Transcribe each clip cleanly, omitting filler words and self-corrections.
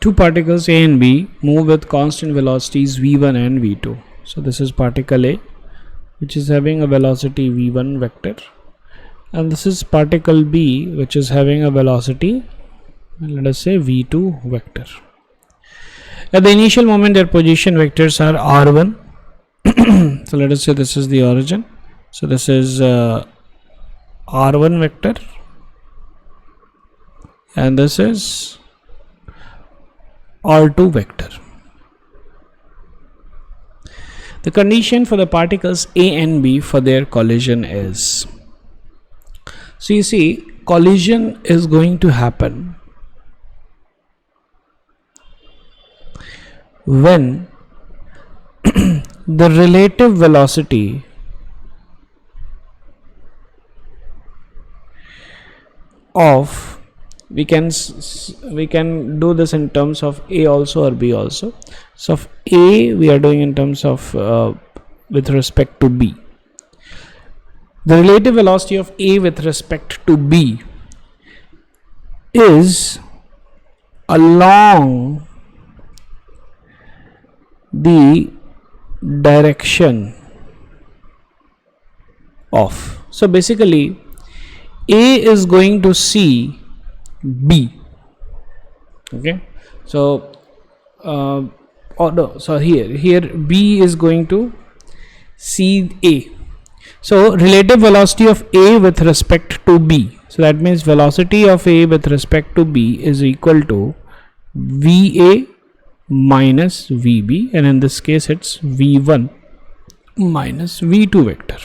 two particles A and B move with constant velocities v1 and v2. So this is particle A, which is having a velocity v1 vector, and this is particle B, which is having a velocity, let us say, v2 vector. At the initial moment, their position vectors are r1. So let us say this is the origin. So this is r1 vector, and this is r2 vector. The condition for the particles A and B for their collision is, so you see, collision is going to happen when the relative velocity of, we can do this in terms of A also or B also. So of A we are doing in terms of with respect to B. The relative velocity of A with respect to B is along the direction of, so basically A is going to see B. Okay, so so here B is going to see A. So relative velocity of A with respect to B, so that means velocity of A with respect to B is equal to VA minus VB, and in this case it's V1 minus V2 vector.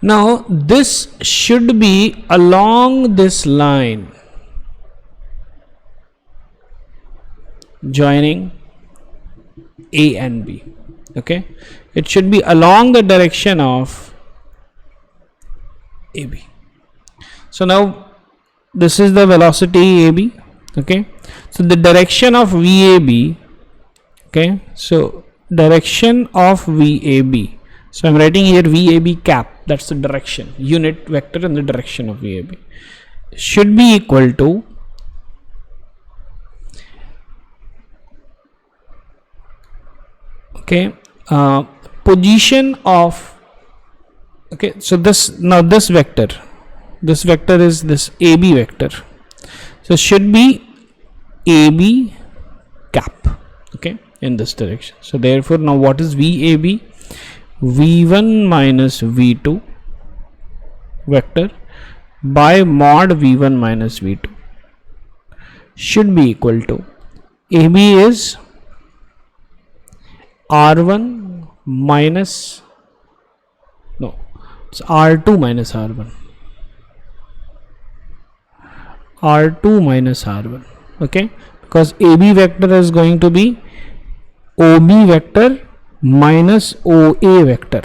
Now this should be along this line joining A and B. Okay, it should be along the direction of AB. So now this is the velocity AB. Okay, so the direction of VAB, okay, so direction of VAB, so I'm writing here VAB cap, that's the direction, unit vector in the direction of VAB, should be equal to position of, okay, so this, now this vector is this AB vector, so should be AB cap, okay, in this direction. So therefore now what is VAB? V1 minus V2 vector by mod V1 minus V2 should be equal to, AB is R1 minus, no, it's R2 minus R1, R2 minus R1, okay, because AB vector is going to be OB vector minus OA vector,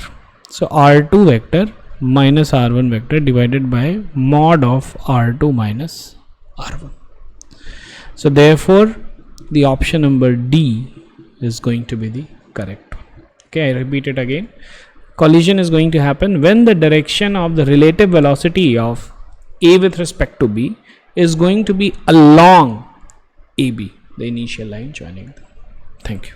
so R2 vector minus R1 vector divided by mod of R2 minus R1. So therefore the option number D is going to be the correct one. Okay, I repeat it again. Collision is going to happen when the direction of the relative velocity of A with respect to B is going to be along AB, the initial line joining them. Thank you.